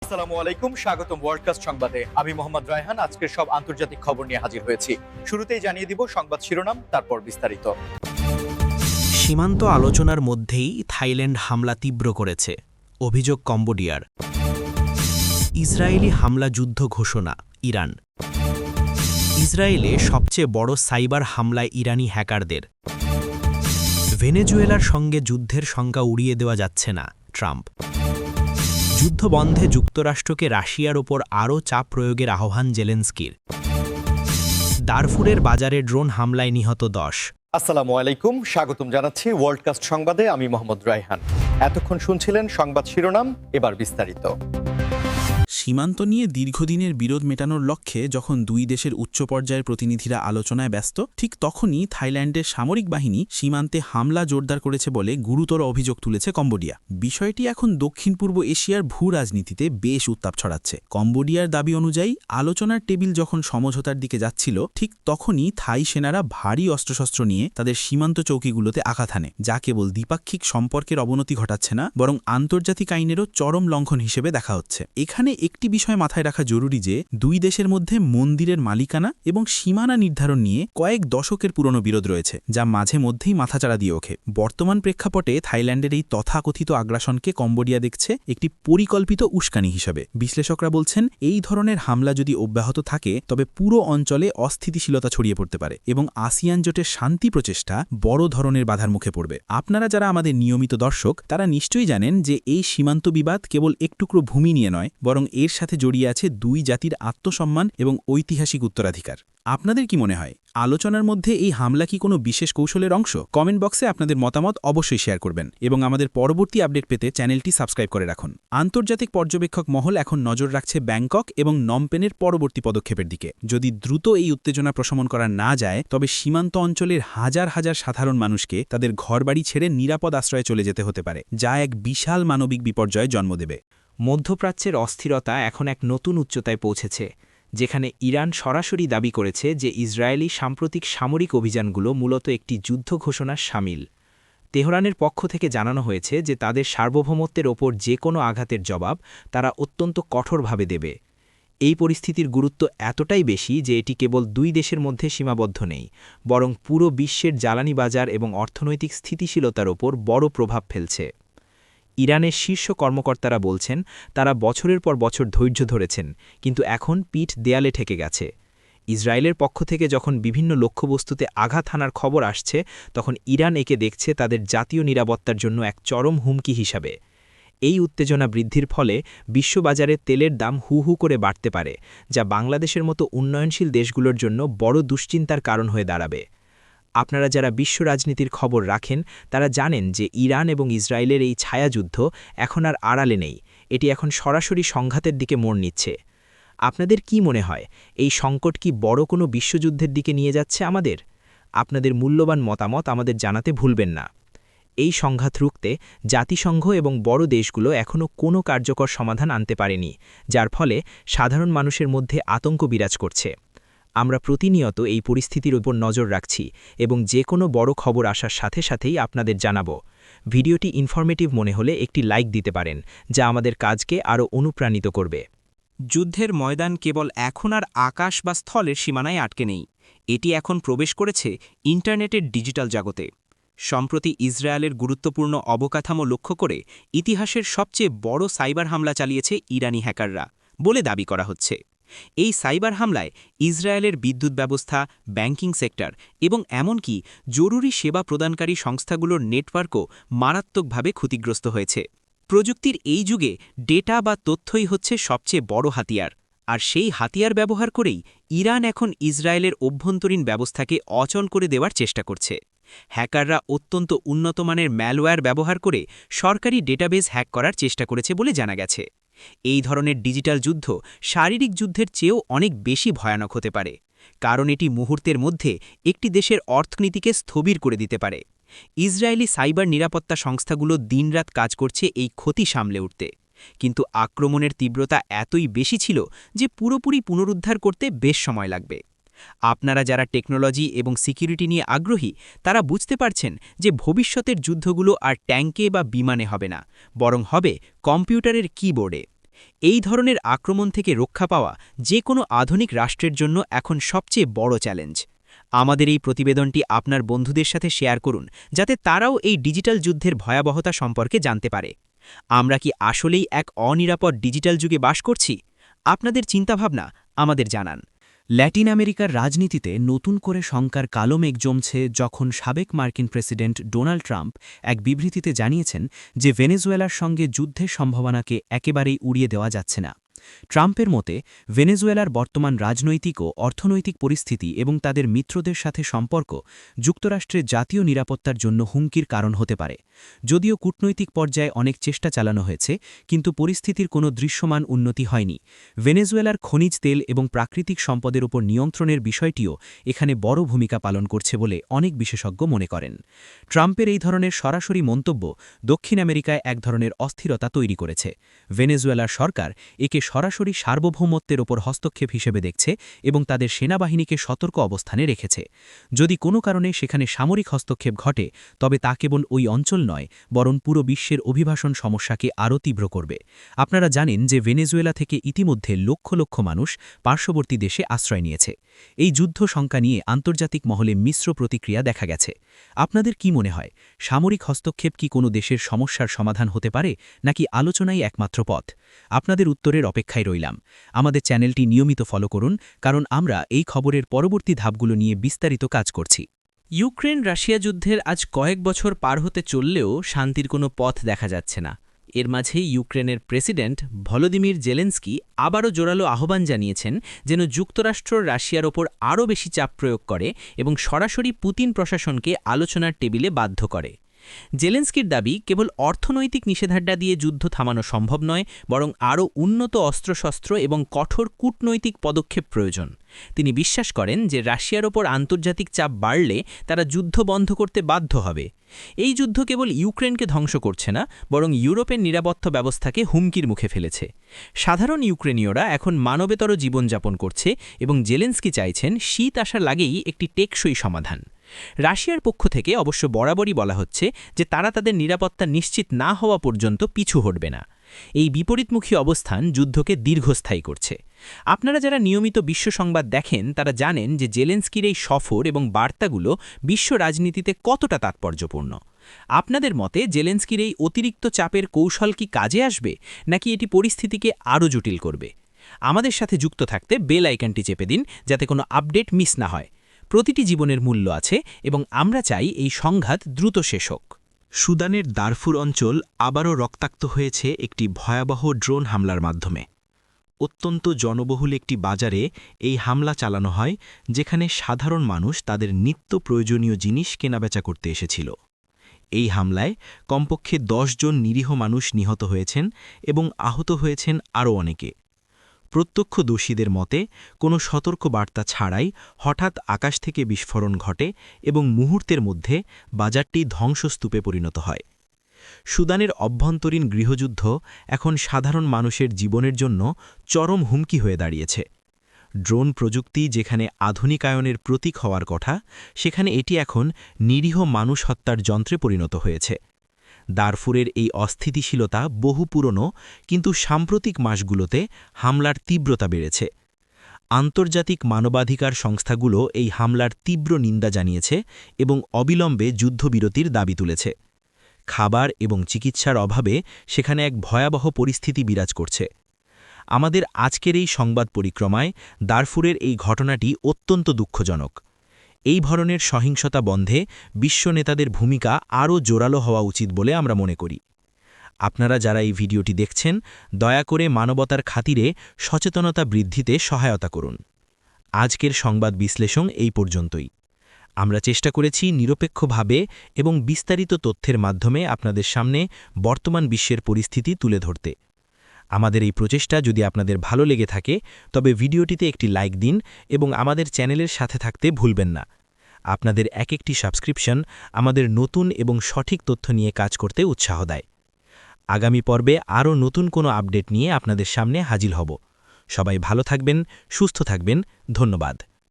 আসসালামু আলাইকুম, স্বাগতম ওয়ার্ল্ডকাস্ট সংবাদে। আমি মোহাম্মদ রায়হান আজকের সব আন্তর্জাতিক খবর নিয়ে হাজির হয়েছি। শুরুতেই জানিয়ে দিব সংবাদ শিরোনাম, তারপর বিস্তারিত। সীমান্ত আলোচনার মধ্যেই থাইল্যান্ড হামলা তীব্র করেছে, অভিযোগ কম্বোডিয়ার। ইসরায়েলি হামলা যুদ্ধ ঘোষণা, ইরান। ইসরায়েলে সবচেয়ে বড় সাইবার হামলায় ইরানি হ্যাকারদের। ভেনেজুয়েলার সঙ্গে যুদ্ধের শঙ্কা উড়িয়ে দেওয়া যাচ্ছে না, ট্রাম্প। যুদ্ধ বন্ধে যুক্তরাষ্ট্রকে রাশিয়ার ওপর আরও চাপ প্রয়োগের আহ্বান জেলেনস্কির। দারফুরের বাজারে ড্রোন হামলায় নিহত 10। আসসালামু আলাইকুম, স্বাগতম জানাচ্ছি ওয়ার্ল্ডকাস্ট সংবাদে। আমি মোহাম্মদ রায়হান। এতক্ষণ শুনছিলেন সংবাদ শিরোনাম, এবার বিস্তারিত। সীমান্ত নিয়ে দীর্ঘদিনের বিরোধ মেটানোর লক্ষ্যে যখন দুই দেশের উচ্চ পর্যায়ের প্রতিনিধিরা আলোচনায় ব্যস্ত, ঠিক তখনই থাইল্যান্ডের সামরিক বাহিনী সীমান্তে হামলা জোরদার করেছে বলে গুরুতর অভিযোগ তুলেছে কম্বোডিয়া। বিষয়টি এখন দক্ষিণ পূর্ব এশিয়ার ভূ রাজনীতিতে বেশ উত্তাপ ছড়াচ্ছে। কম্বোডিয়ার দাবি অনুযায়ী আলোচনার টেবিল যখন সমঝোতার দিকে যাচ্ছিল, ঠিক তখনই থাই সেনারা ভারী অস্ত্রশস্ত্র নিয়ে তাদের সীমান্ত চৌকিগুলোতে আঘাত হানে, যা কেবল দ্বিপাক্ষিক সম্পর্কের অবনতি ঘটাচ্ছে না, বরং আন্তর্জাতিক আইনেরও চরম লঙ্ঘন হিসেবে দেখা হচ্ছে। এখানে একটি বিষয় মাথায় রাখা জরুরি যে দুই দেশের মধ্যে মন্দিরের মালিকানা এবং সীমানা নির্ধারণ নিয়ে কয়েক দশকের পুরনো বিরোধ রয়েছে, যা মাঝে মধ্যেই মাথাচাড়া দিয়ে ওঠে। বর্তমান প্রেক্ষাপটে থাইল্যান্ডের এই তথাকথিত আগ্রাসনকে কম্বোডিয়া দেখছে একটি পরিকল্পিত উস্কানি হিসেবে। বিশ্লেষকরা বলছেন, এই ধরনের হামলা যদি অব্যাহত থাকে তবে পুরো অঞ্চলে অস্থিতিশীলতা ছড়িয়ে পড়তে পারে এবং আসিয়ান জোটের শান্তি প্রচেষ্টা বড় ধরনের বাধার মুখে পড়বে। আপনারা যারা আমাদের নিয়মিত দর্শক, তারা নিশ্চয়ই জানেন যে এই সীমান্ত বিবাদ কেবল একটুকরো ভূমি নিয়ে নয়, বরং এর সাথে জড়িয়ে আছে দুই জাতির আত্মসম্মান এবং ঐতিহাসিক উত্তরাধিকার। আপনাদের কি মনে হয়, আলোচনার মধ্যে এই হামলা কি কোনো বিশেষ কৌশলের অংশ? কমেন্ট বক্সে আপনাদের মতামত অবশ্যই শেয়ার করবেন এবং আমাদের পরবর্তী আপডেট পেতে চ্যানেলটি সাবস্ক্রাইব করে রাখুন। আন্তর্জাতিক পর্যবেক্ষক মহল এখন নজর রাখছে ব্যাংকক এবং নমপেনের পরবর্তী পদক্ষেপের দিকে। যদি দ্রুত এই উত্তেজনা প্রশমন করা না যায়, তবে সীমান্ত অঞ্চলের হাজার হাজার সাধারণ মানুষকে তাদের ঘরবাড়ি ছেড়ে নিরাপদ আশ্রয়ে চলে যেতে হতে পারে, যা এক বিশাল মানবিক বিপর্যয়ে জন্ম দেবে। মধ্যপ্রাচ্যের অস্থিরতা এখন এক নতুন উচ্চতায় পৌঁছেছে, যেখানে ইরান সরাসরি দাবি করেছে যে ইসরায়েলি সাম্প্রতিক সামরিক অভিযানগুলো মূলত একটি যুদ্ধ ঘোষণার শামিল। তেহরানের পক্ষ থেকে জানানো হয়েছে যে তাদের সার্বভৌমত্বের ওপর যে কোনো আঘাতের জবাব তারা অত্যন্ত কঠোরভাবে দেবে। এই পরিস্থিতির গুরুত্ব এতটাই বেশি যে এটি কেবল দুই দেশের মধ্যে সীমাবদ্ধ নেই, বরং পুরো বিশ্বের জ্বালানি বাজার এবং অর্থনৈতিক স্থিতিশীলতার ওপর বড় প্রভাব ফেলছে। ইরানের শীর্ষ কর্মকর্তারা বলছেন, তারা বছরের পর বছর ধৈর্য ধরেছেন, কিন্তু এখন পিঠ দেয়ালে ঠেকে গেছে। ইসরায়েলের পক্ষ থেকে যখন বিভিন্ন লক্ষ্যবস্তুতে আঘাত হানার খবর আসছে, তখন ইরান একে দেখছে তাদের জাতীয় নিরাপত্তার জন্য এক চরম হুমকি হিসাবে। এই উত্তেজনা বৃদ্ধির ফলে বিশ্ববাজারে তেলের দাম হু হু করে বাড়তে পারে, যা বাংলাদেশের মতো উন্নয়নশীল দেশগুলোর জন্য বড় দুশ্চিন্তার কারণ হয়ে দাঁড়াবে। আপনারা যারা বিশ্ব রাজনীতির খবর রাখেন, তারা জানেন যে ইরান এবং ইসরায়েলের এই ছায়াযুদ্ধ এখন আর আড়ালে নেই, এটি এখন সরাসরি সংঘাতের দিকে মোড় নিচ্ছে। আপনাদের কি মনে হয়, এই সংকট কি বড় কোনো বিশ্বযুদ্ধের দিকে নিয়ে যাচ্ছে আমাদের? আপনাদের মূল্যবান মতামত আমাদের জানাতে ভুলবেন না। এই সংঘাত রুখতে জাতিসংঘ এবং বড় দেশগুলো এখনও কোনো কার্যকর সমাধান আনতে পারেনি, যার ফলে সাধারণ মানুষের মধ্যে আতঙ্ক বিরাজ করছে। আমরা প্রতিনিয়ত এই পরিস্থিতির উপর নজর রাখছি এবং যে কোনো বড় খবর আসার সাথে সাথেই আপনাদের জানাবো। ভিডিওটি ইনফরমেটিভ মনে হলে একটি লাইক দিতে পারেন, যা আমাদের কাজকে আরও অনুপ্রাণিত করবে। যুদ্ধের ময়দান কেবল এখন আর আকাশ বা স্থলের সীমানায় আটকে নেই, এটি এখন প্রবেশ করেছে ইন্টারনেটের ডিজিটাল জগতে। সম্প্রতি ইসরায়েলের গুরুত্বপূর্ণ অবকাঠামো লক্ষ্য করে ইতিহাসের সবচেয়ে বড় সাইবার হামলা চালিয়েছে ইরানি হ্যাকাররা বলে দাবি করা হচ্ছে। এই সাইবার হামলায় ইসরায়েলের বিদ্যুৎ ব্যবস্থা, ব্যাংকিং সেক্টর এবং এমনকি জরুরি সেবা প্রদানকারী সংস্থাগুলোর নেটওয়ার্কও মারাত্মকভাবে ক্ষতিগ্রস্ত হয়েছে। প্রযুক্তির এই যুগে ডেটা বা তথ্যই হচ্ছে সবচেয়ে বড় হাতিয়ার, আর সেই হাতিয়ার ব্যবহার করেই ইরান এখন ইসরায়েলের অভ্যন্তরীণ ব্যবস্থাকে অচল করে দেওয়ার চেষ্টা করছে। হ্যাকাররা অত্যন্ত উন্নতমানের ম্যালওয়্যার ব্যবহার করে সরকারি ডেটাবেস হ্যাক করার চেষ্টা করেছে বলে জানা গেছে। এই ধরনের ডিজিটাল যুদ্ধ শারীরিক যুদ্ধের চেয়েও অনেক বেশি ভয়ানক হতে পারে, কারণ এটি মুহূর্তের মধ্যে একটি দেশের অর্থনীতিকে স্থবির করে দিতে পারে। ইসরায়েলি সাইবার নিরাপত্তা সংস্থাগুলো দিনরাত কাজ করছে এই ক্ষতি সামলে উঠতে, কিন্তু আক্রমণের তীব্রতা এতই বেশি ছিল যে পুরোপুরি পুনরুদ্ধার করতে বেশ সময় লাগবে। আপনারা যারা টেকনোলজি এবং সিকিউরিটি নিয়ে আগ্রহী, তারা বুঝতে পারছেন যে ভবিষ্যতের যুদ্ধগুলো আর ট্যাঙ্কে বা বিমানে হবে না, বরং হবে কম্পিউটারের কিবোর্ডে। এই ধরনের আক্রমণ থেকে রক্ষা পাওয়া যে কোনো আধুনিক রাষ্ট্রের জন্য এখন সবচেয়ে বড় চ্যালেঞ্জ। আমাদের এই প্রতিবেদনটি আপনার বন্ধুদের সাথে শেয়ার করুন, যাতে তারাও এই ডিজিটাল যুদ্ধের ভয়াবহতা সম্পর্কে জানতে পারে। আমরা কি আসলেই এক অনিরাপদ ডিজিটাল যুগে বাস করছি? আপনাদের চিন্তাভাবনা আমাদের জানান। ল্যাটিন আমেরিকার রাজনীতিতে নতুন করে শঙ্কার কালো মেঘ জমছে যখন সাবেক মার্কিন প্রেসিডেন্ট ডোনাল্ড ট্রাম্প এক বিবৃতিতে জানিয়েছেন যে ভেনেজুয়েলার সঙ্গে যুদ্ধের সম্ভাবনাকে একেবারেই উড়িয়ে দেওয়া যাচ্ছে না। ট্রাম্পের মতে ভেনেজুয়েলার বর্তমান রাজনৈতিক ও অর্থনৈতিক পরিস্থিতি এবং তাদের মিত্রদের সাথে সম্পর্ক যুক্তরাষ্ট্রের জাতীয় নিরাপত্তার জন্য হুমকির কারণ হতে পারে। যদিও কূটনৈতিক পর্যায়ে অনেক চেষ্টা চালানো হয়েছে, কিন্তু পরিস্থিতির কোনো দৃশ্যমান উন্নতি হয়নি। ভেনেজুয়েলার খনিজ তেল এবং প্রাকৃতিক সম্পদের উপর নিয়ন্ত্রণের বিষয়টিও এখানে বড় ভূমিকা পালন করছে বলে অনেক বিশেষজ্ঞ মনে করেন। ট্রাম্পের এই ধরনের সরাসরি মন্তব্য দক্ষিণ আমেরিকায় এক ধরনের অস্থিরতা তৈরি করেছে। ভেনেজুয়েলার সরকার একে সরাসরি সার্বভৌমত্বের ওপর হস্তক্ষেপ হিসেবে দেখছে এবং তাদের সেনাবাহিনীকে সতর্ক অবস্থানে রেখেছে। যদি কোনো কারণে সেখানে সামরিক হস্তক্ষেপ ঘটে, তবে তা কেবল ওই অঞ্চল নয়, বরং পুরো বিশ্বের অভিবাসন সমস্যাকে আরও তীব্র করবে। আপনারা জানেন যে ভেনেজুয়েলা থেকে ইতিমধ্যে লক্ষ লক্ষ মানুষ পার্শ্ববর্তী দেশে আশ্রয় নিয়েছে। এই যুদ্ধ শঙ্কা নিয়ে আন্তর্জাতিক মহলে মিশ্র প্রতিক্রিয়া দেখা গেছে। আপনাদের কি মনে হয়, সামরিক হস্তক্ষেপ কি কোনো দেশের সমস্যার সমাধান হতে পারে, নাকি আলোচনাই একমাত্র পথ? আপনাদের উত্তরের অপেক্ষায় রইলাম। আমাদের চ্যানেলটি নিয়মিত ফলো করুন, কারণ আমরা এই খবরের পরবর্তী ধাপগুলো নিয়ে বিস্তারিত কাজ করছি। ইউক্রেন রাশিয়া যুদ্ধের আজ কয়েক বছর পার হতে চললেও শান্তির কোনো পথ দেখা যাচ্ছে না। এর মাঝেই ইউক্রেনের প্রেসিডেন্ট ভলোদিমির জেলেন্সকি আবারও জোরালো আহ্বান জানিয়েছেন যেন যুক্তরাষ্ট্র রাশিয়ার ওপর আরও বেশি চাপ প্রয়োগ করে এবং সরাসরি পুতিন প্রশাসনকে আলোচনার টেবিলে বাধ্য করে। জেলেন্সকির দাবি, কেবল অর্থনৈতিক নিষেধাজ্ঞা দিয়ে যুদ্ধ থামানো সম্ভব নয়, বরং আরও উন্নত অস্ত্রশস্ত্র এবং কঠোর কূটনৈতিক পদক্ষেপ প্রয়োজন। তিনি বিশ্বাস করেন যে রাশিয়ার ওপর আন্তর্জাতিক চাপ বাড়লে তারা যুদ্ধ বন্ধ করতে বাধ্য হবে। এই যুদ্ধ কেবল ইউক্রেনকে ধ্বংস করছে না, বরং ইউরোপের নিরাপত্তা ব্যবস্থাকে হুমকির মুখে ফেলেছে। সাধারণ ইউক্রেনীয়রা এখন মানবেতর জীবনযাপন করছে এবং জেলেন্সকি চাইছেন শীত আসার আগেই একটি টেকসই সমাধান। রাশিয়ার পক্ষ থেকে অবশ্য বরাবরই বলা হচ্ছে যে তারা তাদের নিরাপত্তা নিশ্চিত না হওয়া পর্যন্ত পিছু হটবে না। এই বিপরীতমুখী অবস্থান যুদ্ধকে দীর্ঘস্থায়ী করছে। আপনারা যারা নিয়মিত বিশ্ব সংবাদ দেখেন তারা জানেন যে জেলেন্সকির এই সফর এবং বার্তাগুলো বিশ্ব রাজনীতিতে কতটা তাৎপর্যপূর্ণ। আপনাদের মতে জেলেন্সকির এই অতিরিক্ত চাপের কৌশল কি কাজে আসবে, নাকি এটি পরিস্থিতিকে আরও জটিল করবে? আমাদের সাথে যুক্ত থাকতে বেল আইকনটি চেপে দিন, যাতে কোনো আপডেট মিস না হয়। প্রতিটি জীবনের মূল্য আছে এবং আমরা চাই এই সংঘাত দ্রুত শেষ হোক। সুদানের দারফুর অঞ্চল আবারও রক্তাক্ত হয়েছে একটি ভয়াবহ ড্রোন হামলার মাধ্যমে। অত্যন্ত জনবহুল একটি বাজারে এই হামলা চালানো হয়, যেখানে সাধারণ মানুষ তাদের নিত্য প্রয়োজনীয় জিনিস কেনাবেচা করতে এসেছিল। এই হামলায় কমপক্ষে 10 জন নিরীহ মানুষ নিহত হয়েছেন এবং আহত হয়েছেন আরও অনেকে। প্রত্যক্ষদর্শীদের মতে কোনো সতর্ক বার্তা ছাড়াই হঠাৎ আকাশ থেকে বিস্ফোরণ ঘটে এবং মুহূর্তের মধ্যে বাজারটি ধ্বংসস্তূপে পরিণত হয়। সুদানের অভ্যন্তরীণ গৃহযুদ্ধ এখন সাধারণ মানুষের জীবনের জন্য চরম হুমকি হয়ে দাঁড়িয়েছে। ড্রোন প্রযুক্তি যেখানে আধুনিকায়নের প্রতীক হওয়ার কথা, সেখানে এটি এখন নিরীহ মানুষ হত্যার যন্ত্রে পরিণত হয়েছে। দারফুরের এই অস্থিতিশীলতা বহু পুরনো, কিন্তু সাম্প্রতিক মাসগুলোতে হামলার তীব্রতা বেড়েছে। আন্তর্জাতিক মানবাধিকার সংস্থাগুলো এই হামলার তীব্র নিন্দা জানিয়েছে এবং অবিলম্বে যুদ্ধবিরতির দাবি তুলেছে। খাবার এবং চিকিৎসার অভাবে সেখানে এক ভয়াবহ পরিস্থিতি বিরাজ করছে। আমাদের আজকের এই সংবাদ পরিক্রমায় দারফুরের এই ঘটনাটি অত্যন্ত দুঃখজনক। এই ধরনের সহিংসতা বন্ধে বিশ্ব নেতাদের ভূমিকা আরও জোরালো হওয়া উচিত বলে আমরা মনে করি। আপনারা যারা এই ভিডিওটি দেখছেন, দয়া করে মানবতার খাতিরে সচেতনতা বৃদ্ধিতে সহায়তা করুন। আজকের সংবাদ বিশ্লেষণ এই পর্যন্তই। আমরা চেষ্টা করেছি নিরপেক্ষভাবে এবং বিস্তারিত তথ্যের মাধ্যমে আপনাদের সামনে বর্তমান বিশ্বের পরিস্থিতি তুলে ধরতে। আমাদের এই প্রচেষ্টা যদি আপনাদের ভালো লেগে থাকে, তবে ভিডিওটিতে একটি লাইক দিন এবং আমাদের চ্যানেলের সাথে থাকতে ভুলবেন না। আপনাদের একটি সাবস্ক্রিপশন আমাদের নতুন এবং সঠিক তথ্য নিয়ে কাজ করতে উৎসাহ দেয়। আগামী পর্বে আরও নতুন কোনো আপডেট নিয়ে আপনাদের সামনে হাজির হব। সবাই ভালো থাকবেন, সুস্থ থাকবেন। ধন্যবাদ।